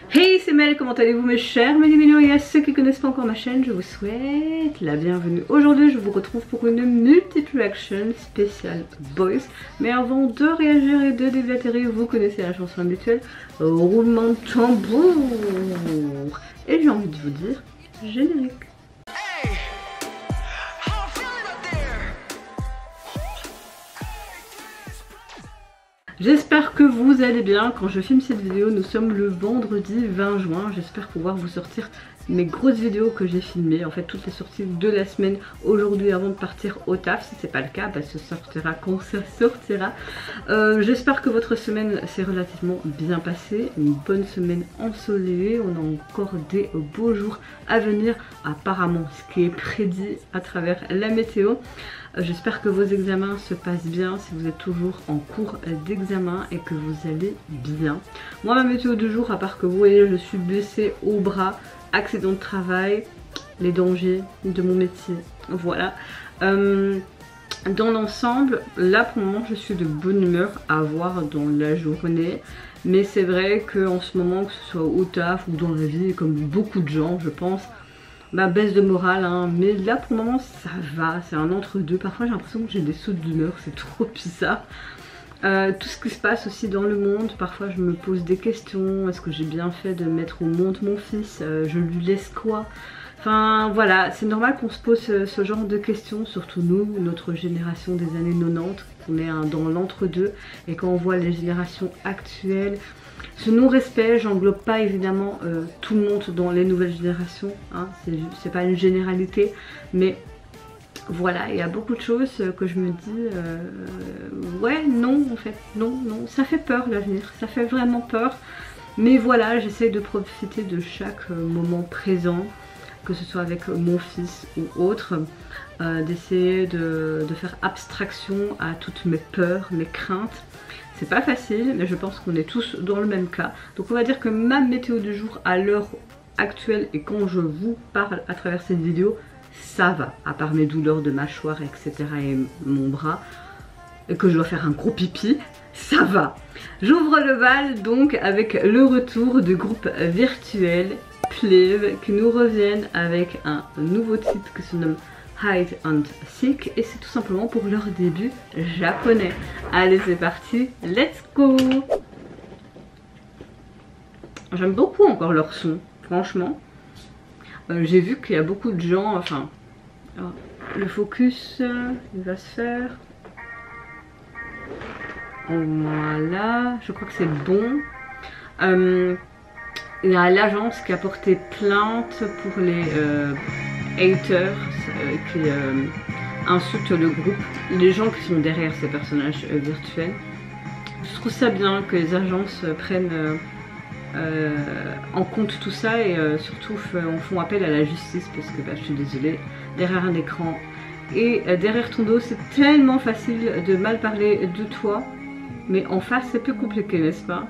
Hey, c'est Mel, comment allez-vous mes chers mignons, et à ceux qui ne connaissent pas encore ma chaîne, je vous souhaite la bienvenue. Aujourd'hui, je vous retrouve pour une multiple action spéciale Boys. Mais avant de réagir et de déblatérer, vous connaissez la chanson habituelle, roulement de tambour. Et j'ai envie de vous dire, générique. J'espère que vous allez bien. Quand je filme cette vidéo, nous sommes le vendredi 20 juin. J'espère pouvoir vous sortir mes grosses vidéos que j'ai filmées. En fait, toutes les sorties de la semaine aujourd'hui avant de partir au taf. Si c'est pas le cas, bah, ça sortira quand ça sortira. J'espère que votre semaine s'est relativement bien passée. Une bonne semaine ensoleillée. On a encore des beaux jours à venir. Apparemment, ce qui est prédit à travers la météo. J'espère que vos examens se passent bien si vous êtes toujours en cours d'examen et que vous allez bien. Moi, ma météo du jour, à part que vous voyez, je suis blessée au bras, accident de travail, les dangers de mon métier, voilà. Dans l'ensemble, là pour le moment, je suis de bonne humeur à voir dans la journée. Mais c'est vrai qu'en ce moment, que ce soit au taf ou dans la vie, comme beaucoup de gens, je pense, ma baisse de morale, hein. Mais là pour le moment ça va, c'est un entre-deux. Parfois j'ai l'impression que j'ai des sautes d'humeur, c'est trop bizarre. Tout ce qui se passe aussi dans le monde, parfois je me pose des questions. Est-ce que j'ai bien fait de mettre au monde mon fils? Je lui laisse quoi? Enfin voilà, c'est normal qu'on se pose ce genre de questions, surtout nous, notre génération des années 90. On est dans l'entre-deux et quand on voit les générations actuelles, ce non-respect, j'englobe pas évidemment tout le monde dans les nouvelles générations, hein, c'est pas une généralité, mais voilà, il y a beaucoup de choses que je me dis, ouais, non, en fait, non, ça fait peur l'avenir, ça fait vraiment peur, mais voilà, j'essaye de profiter de chaque moment présent, que ce soit avec mon fils ou autre, d'essayer de faire abstraction à toutes mes peurs, mes craintes. C'est pas facile, mais je pense qu'on est tous dans le même cas. Donc on va dire que ma météo du jour à l'heure actuelle et quand je vous parle à travers cette vidéo, ça va. À part mes douleurs de mâchoire, etc. et mon bras, et que je dois faire un gros pipi, ça va. J'ouvre le bal donc avec le retour du groupe virtuel Pliv qui nous reviennent avec un nouveau titre qui se nomme Hide and Seek et c'est tout simplement pour leur début japonais. Allez c'est parti, let's go. J'aime beaucoup encore leur son, franchement. J'ai vu qu'il y a beaucoup de gens, enfin, le focus, il va se faire. Voilà, je crois que c'est bon. Il y a l'agence qui a porté plainte pour les haters qui insultent le groupe, les gens qui sont derrière ces personnages virtuels. Je trouve ça bien que les agences prennent en compte tout ça et surtout font appel à la justice parce que bah, je suis désolée, derrière un écran et derrière ton dos c'est tellement facile de mal parler de toi, mais en face c'est plus compliqué, n'est-ce pas?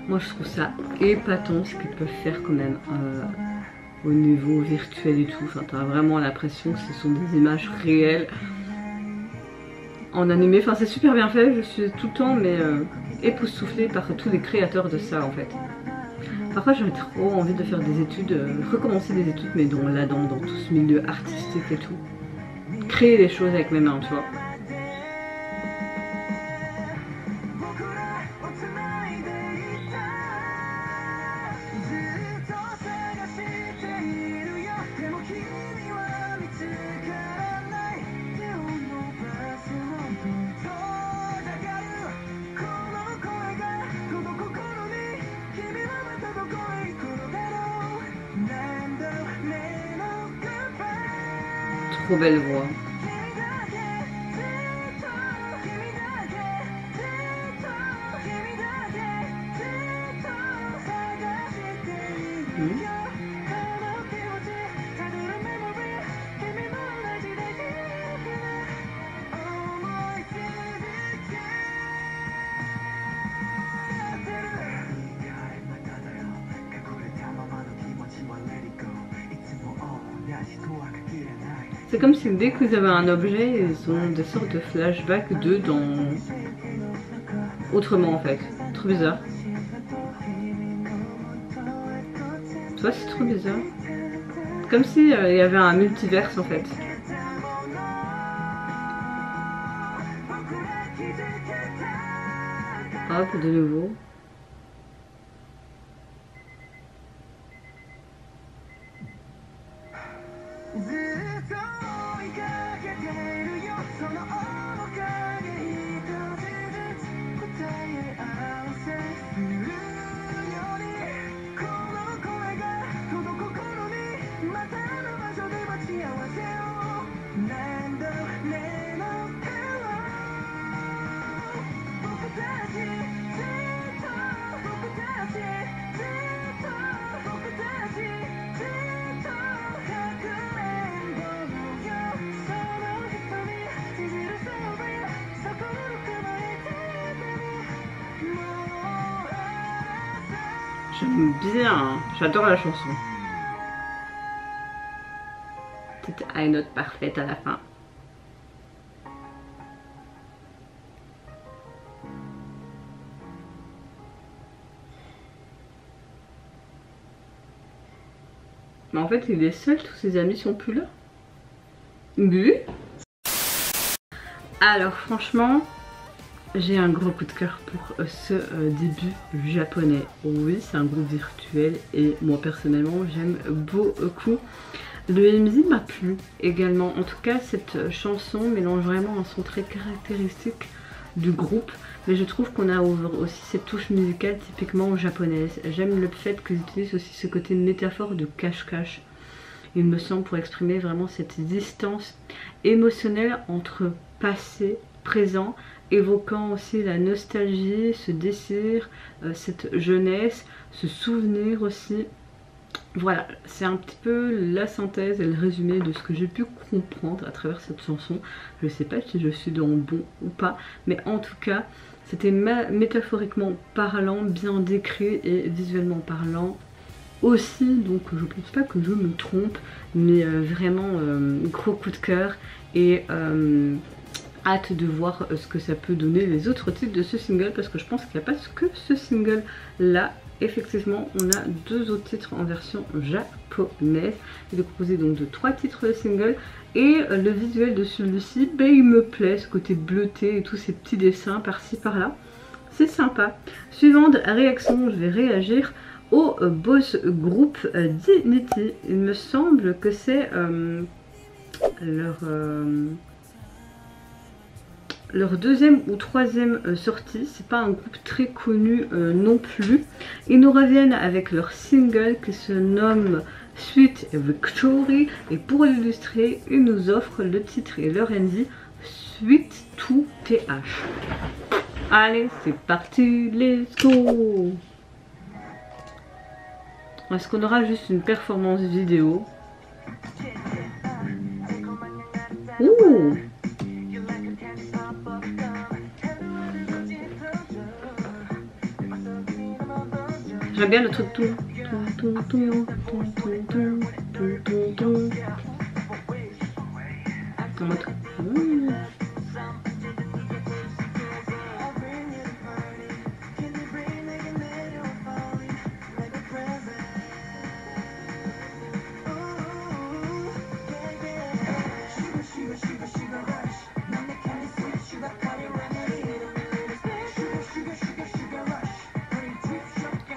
Moi je trouve ça épatant ce qu'ils peuvent faire quand même au niveau virtuel et tout. Enfin t'as vraiment l'impression que ce sont des images réelles en animé. Enfin c'est super bien fait, je suis tout le temps mais époustouflée par tous les créateurs de ça en fait. Parfois j'aurais trop envie de faire des études, recommencer des études mais dans tout ce milieu artistique et tout. Créer des choses avec mes mains tu vois. Trop belle voix. C'est comme si dès que vous avez un objet, ils ont des sortes de flashbacks d'eux dans autrement en fait. Trop bizarre. Tu vois, c'est trop bizarre. Comme si il y avait un multiverse en fait. Hop, de nouveau. J'aime bien, hein. J'adore la chanson. Petite high note parfaite à la fin. Mais en fait, il est seul, tous ses amis sont plus là. Bu. Alors franchement, j'ai un gros coup de cœur pour ce début japonais. Oui, c'est un groupe virtuel et moi personnellement j'aime beaucoup. Le MZ m'a plu également. En tout cas, cette chanson mélange vraiment un son très caractéristique du groupe. Mais je trouve qu'on a aussi cette touche musicale typiquement japonaise. J'aime le fait qu'ils utilisent aussi ce côté métaphore de cache-cache. Il me semble pour exprimer vraiment cette distance émotionnelle entre passé, présent, évoquant aussi la nostalgie, ce désir, cette jeunesse, ce souvenir aussi. Voilà, c'est un petit peu la synthèse et le résumé de ce que j'ai pu comprendre à travers cette chanson. Je ne sais pas si je suis dans le bon ou pas, mais en tout cas, c'était métaphoriquement parlant, bien décrit et visuellement parlant aussi. Donc je pense pas que je me trompe, mais vraiment gros coup de cœur et hâte de voir ce que ça peut donner les autres titres de ce single, parce que je pense qu'il n'y a pas que ce single là. Effectivement, on a 2 autres titres en version japonaise. Il est composé donc de 3 titres de single. Et le visuel de celui-ci, ben, il me plaît, ce côté bleuté et tous ces petits dessins par-ci par-là. C'est sympa. Suivante réaction, je vais réagir au boss group Dignity. Il me semble que c'est leur deuxième ou troisième sortie. C'est pas un groupe très connu non plus. Ils nous reviennent avec leur single qui se nomme Sweet Victory, et pour l'illustrer, ils nous offrent le titre et leur ND Sweet to TH. Allez, c'est parti, let's go. Est-ce qu'on aura juste une performance vidéo? Ouh. J'aime bien le truc tout.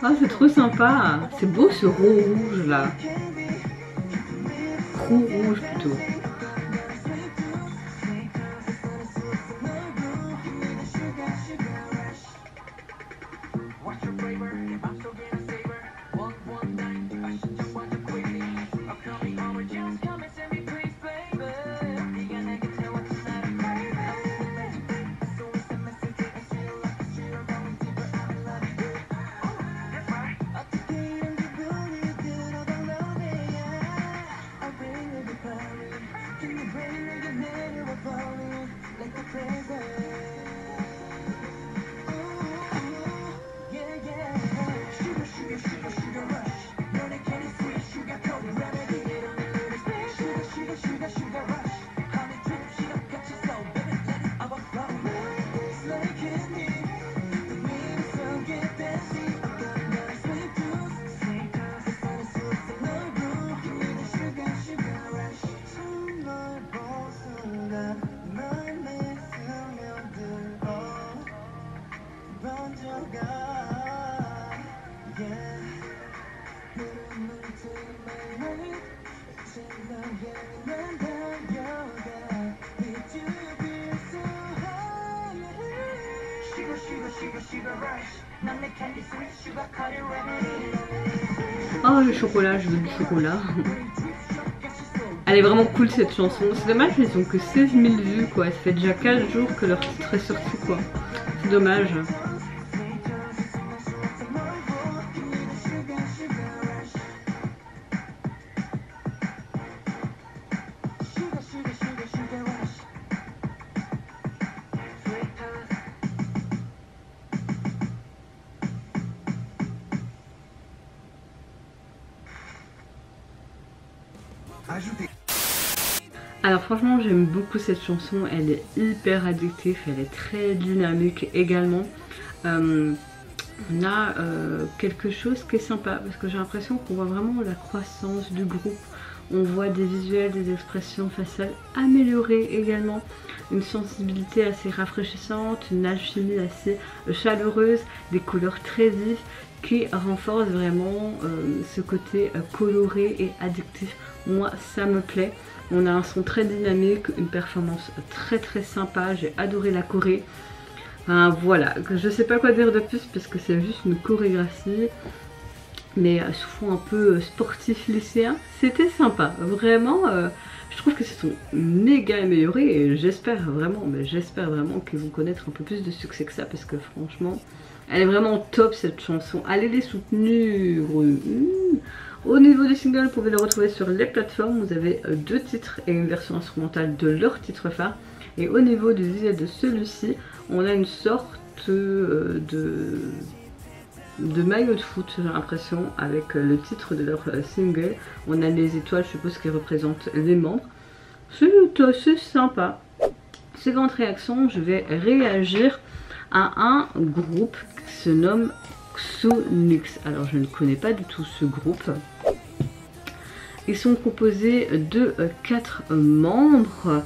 Ah, c'est trop sympa. C'est beau ce roux rouge là. Roux rouge plutôt. Oh le chocolat, je veux du chocolat. Elle est vraiment cool cette chanson. C'est dommage, ils ont que 16 000 vues quoi. Ça fait déjà 4 jours que leur titre est sorti quoi. C'est dommage. Alors franchement j'aime beaucoup cette chanson, elle est hyper addictive, elle est très dynamique également. On a quelque chose qui est sympa parce que j'ai l'impression qu'on voit vraiment la croissance du groupe. On voit des visuels, des expressions faciales améliorées également, une sensibilité assez rafraîchissante, une alchimie assez chaleureuse, des couleurs très vives qui renforcent vraiment ce côté coloré et addictif. Moi ça me plaît. On a un son très dynamique, une performance très sympa, j'ai adoré la choré. Voilà, je sais pas quoi dire de plus parce que c'est juste une chorégraphie. Mais sous fond un peu sportif lycéen, c'était sympa. Vraiment, je trouve que c'est sont méga améliorés et j'espère vraiment qu'ils vont connaître un peu plus de succès que ça parce que franchement, elle est vraiment top cette chanson. Allez les soutenir. Au niveau du single, vous pouvez le retrouver sur les plateformes. Vous avez 2 titres et une version instrumentale de leur titre phare. Et au niveau du visuel de celui-ci, on a une sorte de maillot de foot, j'ai l'impression, avec le titre de leur single. On a les étoiles, je suppose, qui représentent les membres. C'est assez sympa. Seconde réaction, je vais réagir à un groupe qui se nomme Xunix. Alors je ne connais pas du tout ce groupe. Ils sont composés de 4 membres.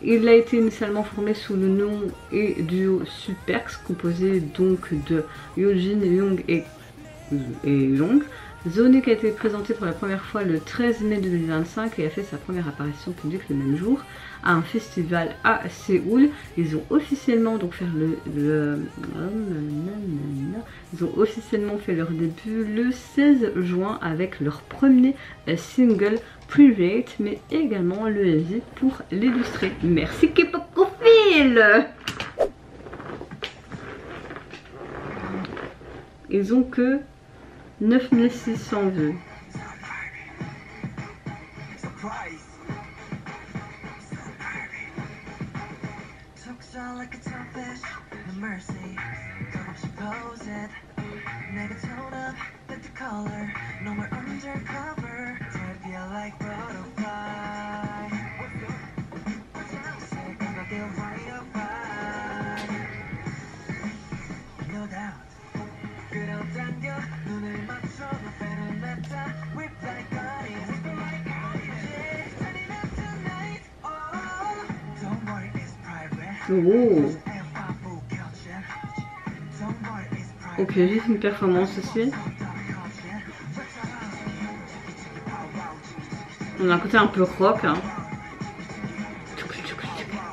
Il a été initialement formé sous le nom et duo Superx, composé donc de Yojin, Young et Long. Zonic a été présenté pour la première fois le 13 mai 2025 et a fait sa première apparition publique le même jour à un festival à Séoul. Ils ont officiellement donc fait ils ont officiellement fait leur début le 16 juin avec leur premier single Private, mais également le MV pour l'illustrer. Merci K-pop. Ils ont que 9600 vues. Oh. Ok, juste une performance aussi. On a un côté un peu rock. Hein.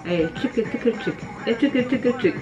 Allez, tchic. Et tchic.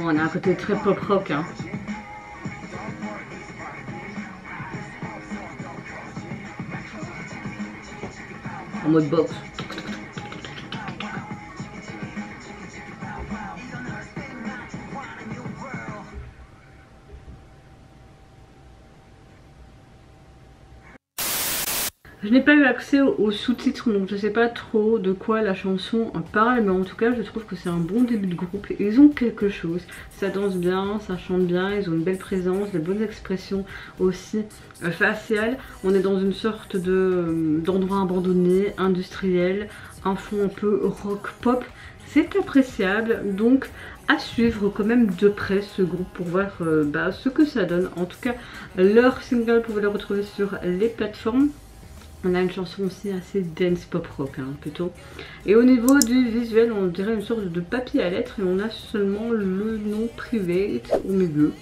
On a un côté très pop rock, hein. En mode box. Je n'ai pas eu accès aux sous-titres, donc je sais pas trop de quoi la chanson parle, mais en tout cas je trouve que c'est un bon début de groupe. Ils ont quelque chose, ça danse bien, ça chante bien, ils ont une belle présence, des bonnes expressions aussi faciales. On est dans une sorte d'endroit abandonné, industriel, un fond un peu rock pop. C'est appréciable, donc à suivre quand même de près ce groupe pour voir ce que ça donne. En tout cas, leur single, vous pouvez le retrouver sur les plateformes. On a une chanson aussi assez dance pop rock, hein, plutôt. Et au niveau du visuel, on dirait une sorte de papier à lettres et on a seulement le nom privé au milieu.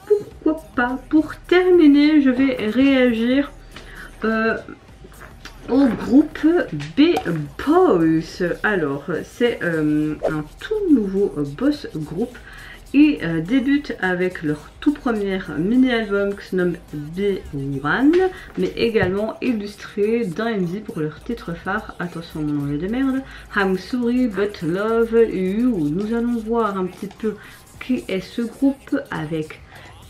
Pourquoi pas? Pour terminer, je vais réagir au groupe B-Boys. Alors, c'est un tout nouveau boss groupe. Ils débutent avec leur tout premier mini-album qui se nomme B1, mais également illustré d'un MV pour leur titre phare. Attention mon anglais de merde. I'm sorry but love you. Nous allons voir un petit peu qui est ce groupe avec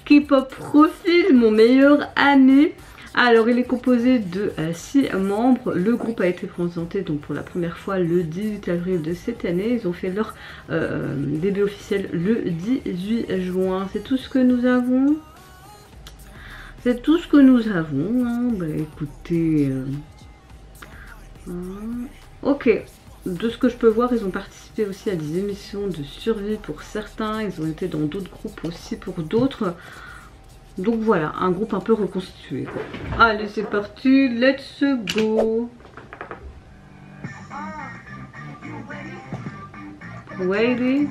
K-pop Profil, mon meilleur ami. Alors il est composé de 6 membres. Le groupe a été présenté donc pour la première fois le 18 avril de cette année. Ils ont fait leur début officiel le 18 juin. C'est tout ce que nous avons. C'est tout ce que nous avons. Hein. Bah écoutez. Ok. De ce que je peux voir, ils ont participé aussi à des émissions de survie pour certains. Ils ont été dans d'autres groupes aussi pour d'autres. Donc voilà, un groupe un peu reconstitué, quoi. Allez, c'est parti, let's go. Ready?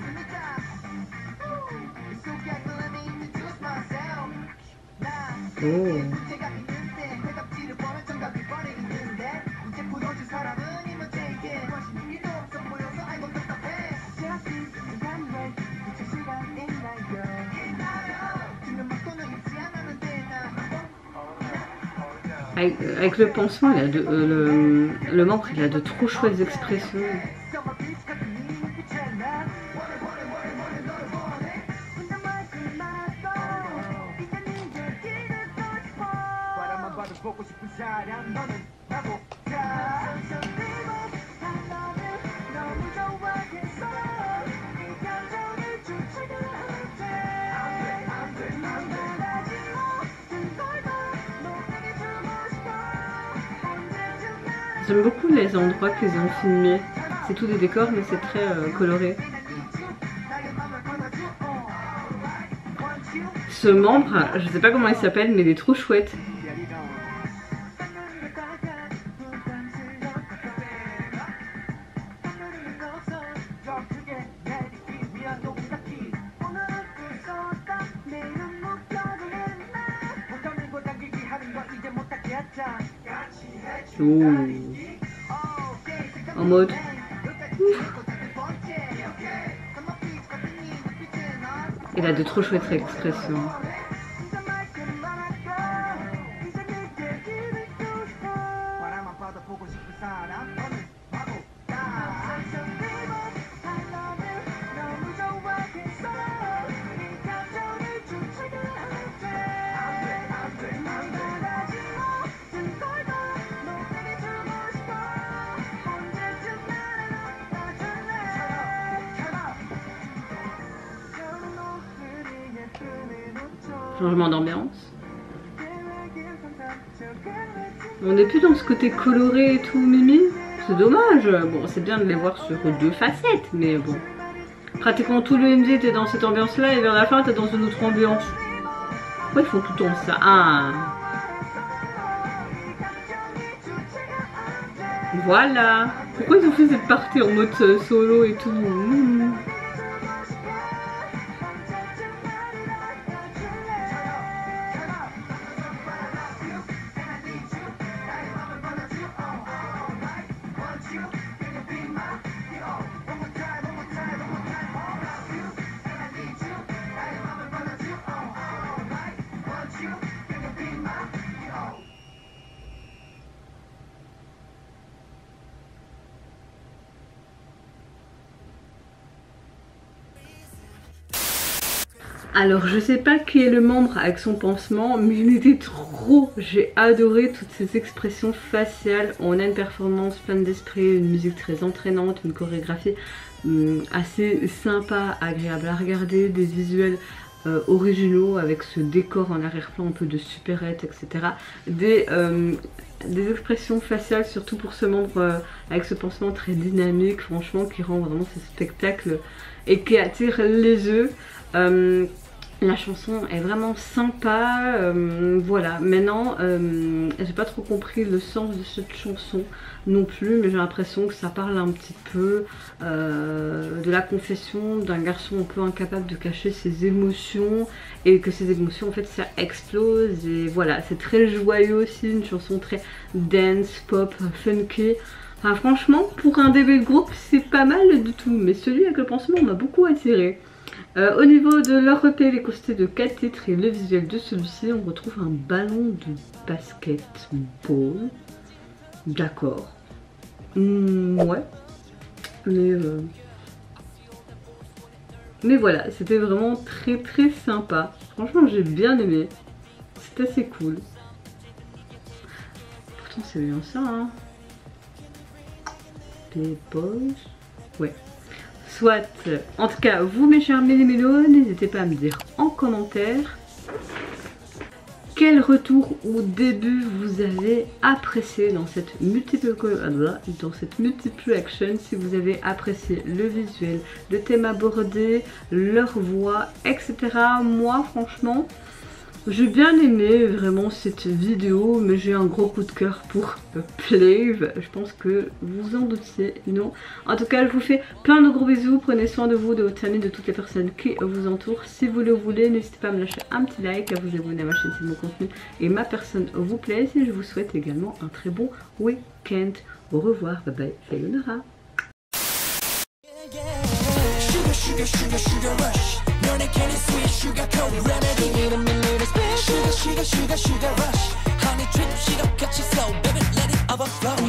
Oh. Avec le pansement, il a le membre, il a de trop chouettes expressions. J'aime beaucoup les endroits qu'ils ont filmés. C'est tout des décors, mais c'est très coloré. Ce membre, je sais pas comment il s'appelle, mais il est trop chouette. Oh. En mode il a de trop chouettes expressions. Changement d'ambiance. On n'est plus dans ce côté coloré et tout, Mimi. C'est dommage. Bon, c'est bien de les voir sur deux facettes, mais bon. Pratiquement tout le MV était dans cette ambiance-là et vers la fin, t'es dans une autre ambiance. Pourquoi ils font tout le temps ça? Ah. Voilà. Pourquoi ils ont fait cette partie en mode solo et tout? Alors je sais pas qui est le membre avec son pansement, mais il était trop, j'ai adoré toutes ces expressions faciales. On a une performance pleine d'esprit, une musique très entraînante, une chorégraphie assez sympa, agréable à regarder, des visuels originaux avec ce décor en arrière-plan un peu de supérette, etc. Des expressions faciales, surtout pour ce membre avec ce pansement très dynamique, franchement, qui rend vraiment ce spectacle et qui attire les yeux. La chanson est vraiment sympa, voilà. Maintenant, j'ai pas trop compris le sens de cette chanson non plus, mais j'ai l'impression que ça parle un petit peu de la confession d'un garçon un peu incapable de cacher ses émotions, et que ses émotions en fait ça explose, et voilà, c'est très joyeux aussi, une chanson très dance, pop, funky. Enfin, franchement, pour un début de groupe, c'est pas mal du tout, mais celui avec le pansement m'a beaucoup attiré. Au niveau de leur EP, les consisté de 4 titres et le visuel de celui-ci, on retrouve un ballon de basketball. D'accord. Ouais. Mais voilà, c'était vraiment très très sympa. Franchement, j'ai bien aimé. C'est assez cool. Pourtant, c'est bien ça, hein. Des boys. Ouais. Soit, en tout cas, vous mes chers mélémélos, n'hésitez pas à me dire en commentaire quel retour ou début vous avez apprécié dans cette multiple action, si vous avez apprécié le visuel, le thème abordé, leur voix, etc. Moi, franchement, j'ai bien aimé vraiment cette vidéo, mais j'ai un gros coup de cœur pour Plave. Je pense que vous en doutiez, non? En tout cas, je vous fais plein de gros bisous. Prenez soin de vous, de votre famille, de toutes les personnes qui vous entourent. Si vous le voulez, n'hésitez pas à me lâcher un petit like, à vous abonner à ma chaîne si mon contenu et ma personne vous plaît. Et je vous souhaite également un très bon week-end. Au revoir, bye bye, sayonara. Sugar rush, honey drip, she don't catch it slow, baby, let it overflow.